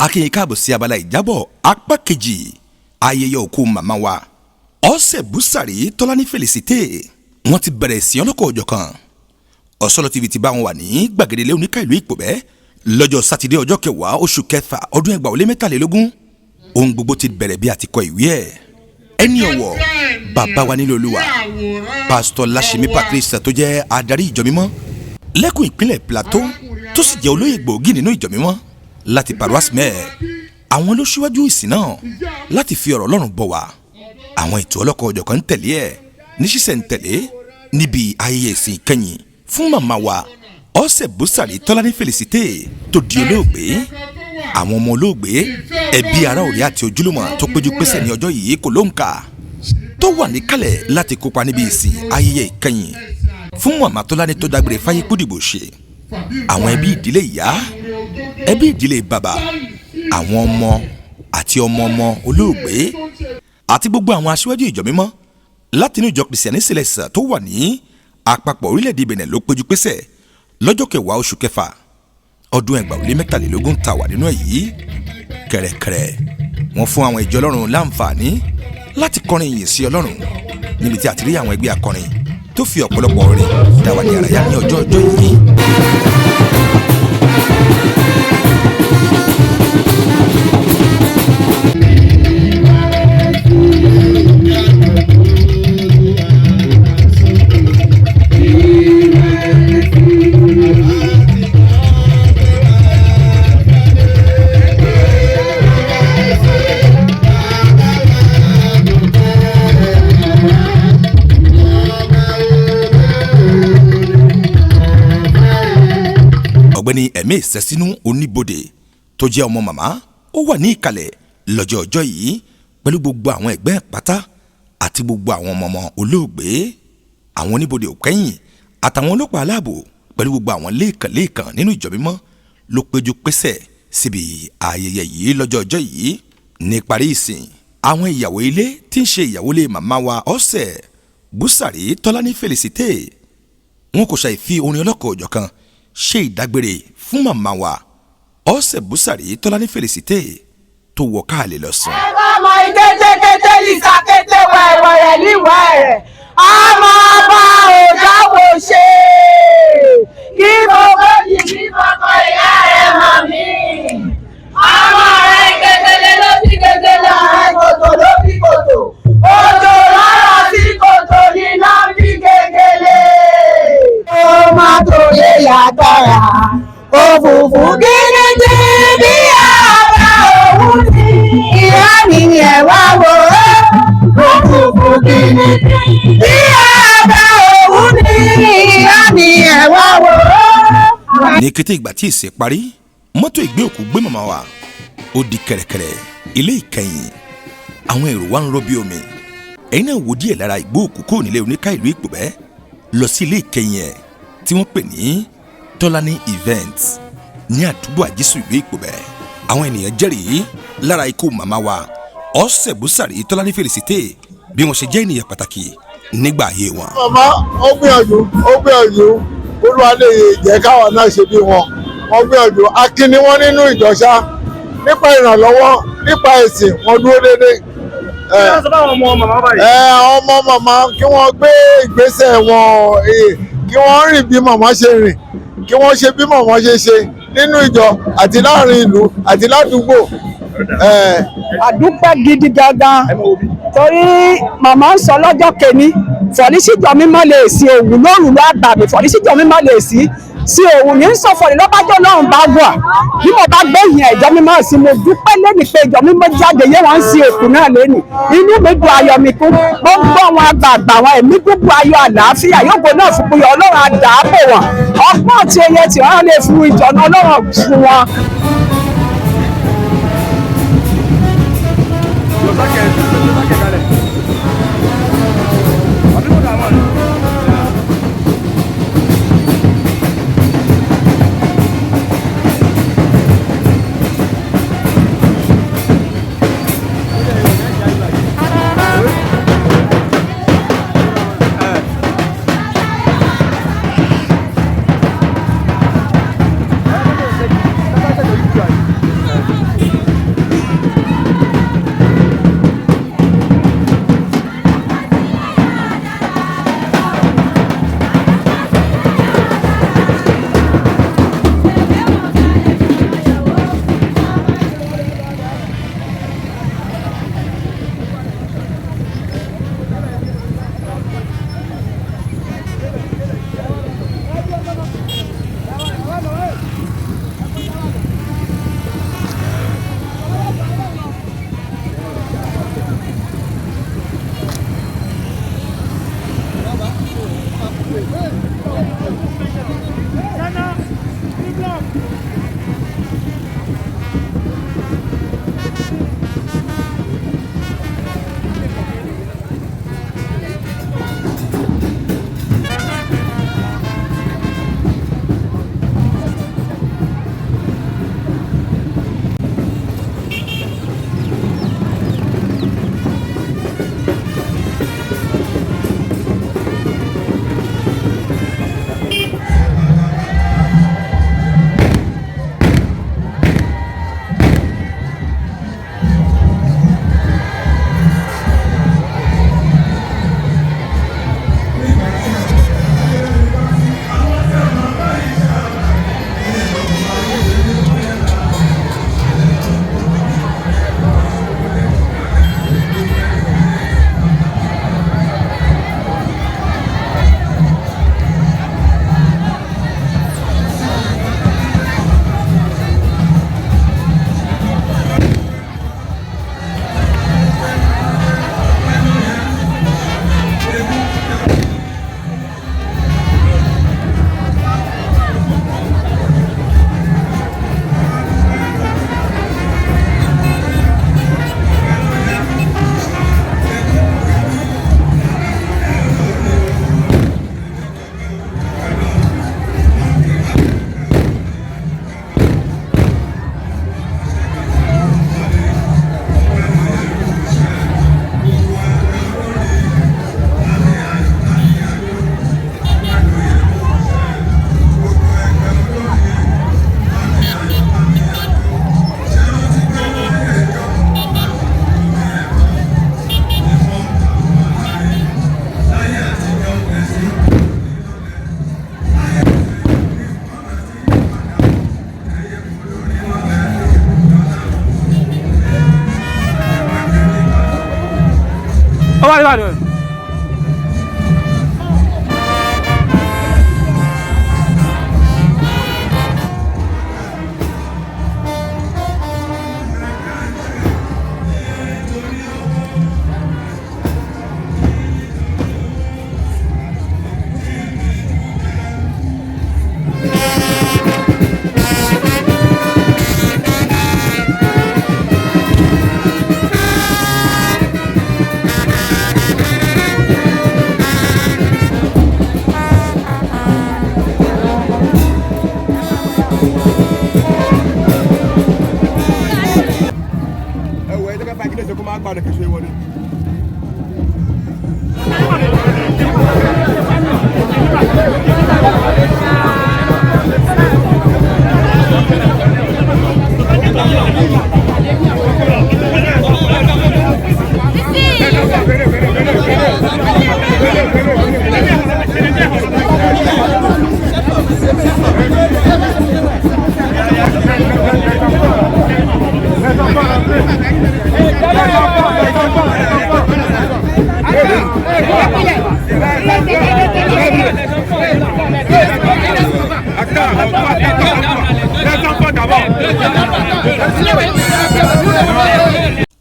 akínyìn káàbọ̀ sí abala ìjábọ̀ apá kejì ayẹyẹ òkú màmá wa OSSE BOUSSARI Tolani Félicité. Wọ́n ti bẹ̀rẹ̀ sí ọlọ́kọ̀ ọjọ́ kan. OSOLO TV ti bá wọn wà ní gbàgede ilé oníkà ìlú Ìpòbẹ́ lọ́jọ́ sátidé ọjọ́ 10 oṣù kẹfà ọdún 2023. Ohun gbogbo ti bẹ̀rẹ̀ bí a ti kọ ìwé ẹ̀. Ẹni ọ̀wọ̀ bàbá wa nílé Olúwa Pásítọ̀ Láṣemí Patrice tó jẹ́ adarí ìjọ mímọ́ lẹ́kùn ìpínlẹ̀ Plateau tó sì jẹ́ olóyè gbòógì nínú ìjọ mímọ́ láti paroisse mẹ́ẹ̀. Àwọn ló ṣíwájú ìsìn náà láti fi ọ̀rọ̀ Ọlọ́run bọ̀ wá. Àwọn ètò ọlọ́kọ̀ ọjọ́ kan ń tẹ̀lé ẹ̀ ní ṣísẹ̀ntẹ̀lé níbi ayẹyẹ ìsìn ìkẹyìn fún màmá wa OSSE BOUSSARI Tolani Félicité tó di olóògbé. Àwọn ọmọ olóògbé ẹbí ará ọ̀rẹ́ àti ojúlùmọ̀ tó péjú pésẹ̀ ní ọjọ́ yìí kò lóǹkà tó wà níkàlẹ̀ láti kópa níbi ìsìn ayẹyẹ ìkẹyìn fún màmá Tolani tó dágbére fáyé kúdìbò ṣe. Àwọn ẹbí ìdílé ìyá, ẹbí ìdílé bàbá, àwọn ọmọ àti ọmọ ọmọ olóògbé àti gbogbo àwọn aṣíwájú ìjọ mímọ́ látinú ìjọ Kìrìsìtẹ́nì Céleste tó wà ní àpapọ̀ orílẹ̀-èdè Benin ló péjú pésẹ̀ lọ́jọ́ 10 oṣù kẹfà ọdún 2023 tá wà nínú èyí. Kẹ̀rẹ̀kẹ̀rẹ̀ wọ́n fún àwọn ìjọ Ọlọ́run láǹfààní láti kọrin ìyìn sí Ọlọ́run níbi tí a ti rí àwọn ẹgbẹ́ akọrin tó fi ọ̀pọ̀lọpọ̀ orin dá wa ní àràyá ní ọjọ́ yìí. Ọ̀gbẹ́ni ẹ̀mí ìsẹ́sínú oníbodè tó jẹ́ ọmọ màmá ó wà ní ìkàlẹ̀ lọ́jọ́ yìí pẹ̀lú gbogbo àwọn ẹgbẹ́ pátá àti gbogbo àwọn ọmọ olóògbé. Àwọn oníbodè òkẹ́yìn àtàwọn ọlọ́pàá aláàbò pẹ̀lú gbogbo àwọn lẹ́ẹ̀kan nínú ìjọ mímọ́ ló péjú pésẹ̀ síbi ayẹyẹ yìí lọ́jọ́ yìí. Ní parí ìsìn, àwọn ìyàwó ilé tí ń ṣe ìyàwó lé màmá wa OSSE BOUSSARI Tolani Félicité wọn kò ṣàì fi orin ọlọ́kọ̀ ọ̀jọ̀ kan ṣe ìdágbére fún màmá wa OSSE BOUSSARI Tolani Félicité tó wọ káàlẹ̀ lọ́sàn. ẹ bá ọmọ ìkétékété lìsà kété wẹ̀wẹ̀rẹ̀ níwẹ̀rẹ̀ ọmọ ọba òjáwò ṣe kí gbogbo yìí kí gbogbo ìyá rẹ̀ mọ̀ mí. ọmọ rẹ̀ kékeré ló bí kékeré rẹ̀ kòtò ló bí kòtò òjò lọ́rọ̀ sí kòtò ní náà bí kékeré. ó má tó lè yàgbára òfùfù gírígí bí àbá òun ní. ìyá mi ẹ̀ wá wò ó òfùfù gírígí bí àbá òun ní. ìyá mi ẹ̀ wá wò ó. Ní kété ìgbà tí ìsìn parí, mọ́tò ìgbé òkú gbé màmá wa ó di kẹ̀rẹ̀kẹ̀rẹ̀ ilé ìkẹyìn. Àwọn èrò wa ń rọ́ bí omi. Ẹ̀yin náà wo díẹ̀ lára ìgbó òkú kò nílé oníkà ìlú Ìpòbẹ́ lọ sí ilé ìkẹyìn ẹ̀ tí wọ́n pè ní Tolani event ní àdúgbò àjísù ìlú Ìpòbẹ́. Àwọn ènìyàn jẹ́rìí lára ikú màmá wa OSSE BOUSSARI Tolani Félicité bí wọ́n ṣe jẹ́ ènìyàn pàtàkì nígbà ayé wọn. Màmá ó gbìyànjú Olúwa lè jẹ́ káwọn náà ṣe bí wọn. Wọ́n gbìyànjú akin ni wọ́n nínú ìjọsá nípa ìrànlọ́wọ́ nípa ẹ̀sìn wọn dúró déédéé. Ọmọ màmá kí wọ́n gbé ìgbésẹ̀ wọn kí wọ́n rìn bí màmá ṣe rìn kí wọ́n ṣe bí màmá ṣe ṣe nínú ìjọ àti láàrin ìlú àti ládùúgbò. Àdúpẹ́ gidi gangan torí màmá ń sọ lọ́jọ́ kẹ́ni fọ̀nísíjọ́ mímọ́ lè sí òwú lóru lágbàmì fọ̀nísíjọ́ mímọ́ lè sí òwú ní sọ̀fọ̀rì lọ́bàjọ́ náà bá wà bí mo bá gbé ìyẹn ìjọ mímọ́ sí mo dúpẹ́ lẹ́nu pé ìjọ mímọ́ jáde yé wọ́n ń sin èkó náà lẹ́nu inú mi dùn ayọ̀ mi kún gbogbo àwọn àgbààgbà wọn ẹ̀mí gbogbo ayọ̀ àlàáfíà yóò gbó náà fún pé Ọlọ́run àdàbò wọn ọgbọ́n àti oyè tí wọ́n lè fún ìjọ náà Ọlọ́run fún wọn.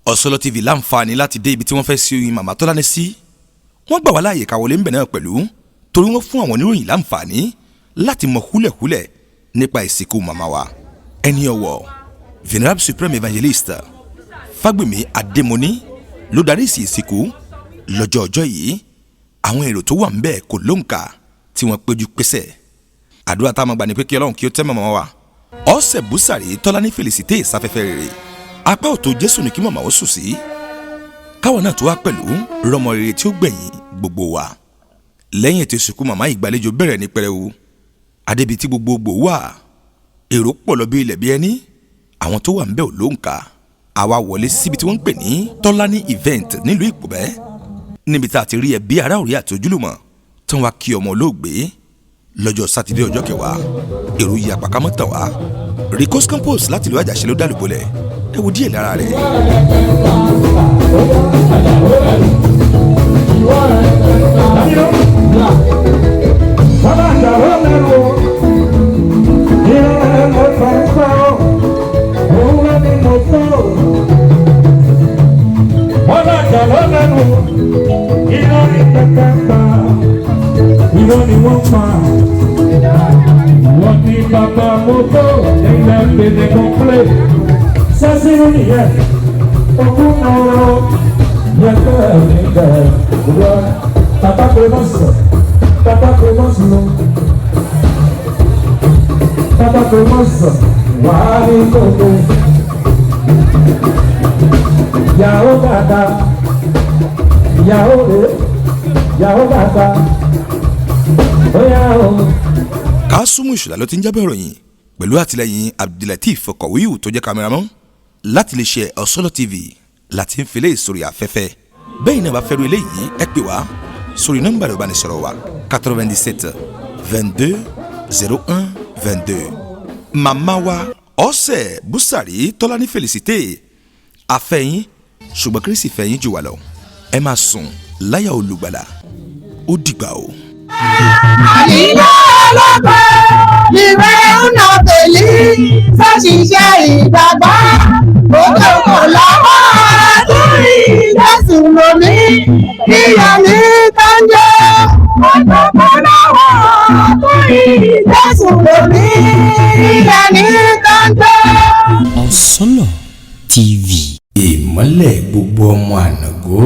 OSOLO TV láǹfààní láti dé ibi tí wọ́n fẹ́ sí oyin màmá Tọ́lání sí. Wọ́n gbà wá láàyè ká wọlé ńbẹ̀ náà pẹ̀lú torí wọ́n fún àwọn oníròyìn láǹfààní láti mọ húlẹ̀húlẹ̀ nípa ìsìnkú màmá wa. Ẹni ọ̀wọ̀ Venerable Supreme Evangelist Fagbemi Adémọ́ní ló darí sí ìsìnkú lọ́jọ́ ọjọ́ yìí. Àwọn èrò tó wà ńbẹ̀ kò lóǹkà tí wọ́n péjú pésẹ̀. Àdúrà tá a máa gbà ní pé kí Ọlọ́run kí ó tẹ́ màmá wa. OSSE BOUSSARI Tolani Felicite sáfẹ́fẹ́ rere. Apá ọ̀tọ̀ Jésù ní kí màmá ó sùn sí. Káwọn náà tó wá pẹ̀lú rọmọ rere tí ó gbẹ̀yìn gbogbo wa. Lẹ́yìn ètò ìsìnkú màmá ìgbàlejò bẹ̀rẹ̀ ní pẹrẹwu. Adébi tí gbogbogbò wà. Èrò pọ̀ lọ bí ilẹ̀ bí ẹni. Àwọn tó wà ńbẹ̀ ò lóǹkà. Àwa wọlé síbi tí wọ́n ń pè ní Tolani event nílùú Ìpòbẹ́. Níbi tá a ti rí ẹbí ará òrí àti ojúlùmọ̀ tí wọ́n wá kí ọmọ olóògbé lọ́jọ́ sátidé ọjọ́ kẹwàá. Èrò yìí àpàkámọ́ tàn wá. Ricos Campos láti ìlú Àjàṣe ló dálùbọ̀lẹ̀. Ẹ wo díẹ̀ lára rẹ̀. Kásùmù Ìṣọ̀lá ló ti ń jábọ̀ ìròyìn pẹ̀lú àtìlẹ́yìn Abdulateef Kọ̀wéyù tó jẹ́ kámẹ́rámán láti lè ṣe OSOLO TV láti ń filé sórí afẹ́fẹ́. Bẹ́ẹ̀ ni a bá fẹ́ ru eléyìí ẹ pè wá sórí nọ́mbà rẹ̀ ìbánisọ̀rọ̀ wa 97 22 01 22. Màmá wa OSSE BOUSSARI Tolani Felicite afẹ́yìn ṣùgbọ́n Kristi fẹ́yìn jù wá lọ. Ẹ máa sùn láyà olùgbàlà ó dìgbà o. Àníyá ọlọ́pẹ́ ìwé ọ̀nà tèlí ṣàṣìṣe ìgbàgbọ́ òkè òkò lọ́wọ́ àtúrí Jésù lómi ìyá ní tánjẹ́ òkè òkò lọ́wọ́ àtúrí Jésù lómi ìyá ní tánjẹ́. OSOLO TV. Ìmọ́lẹ̀ gbogbo ọmọ ànàgó.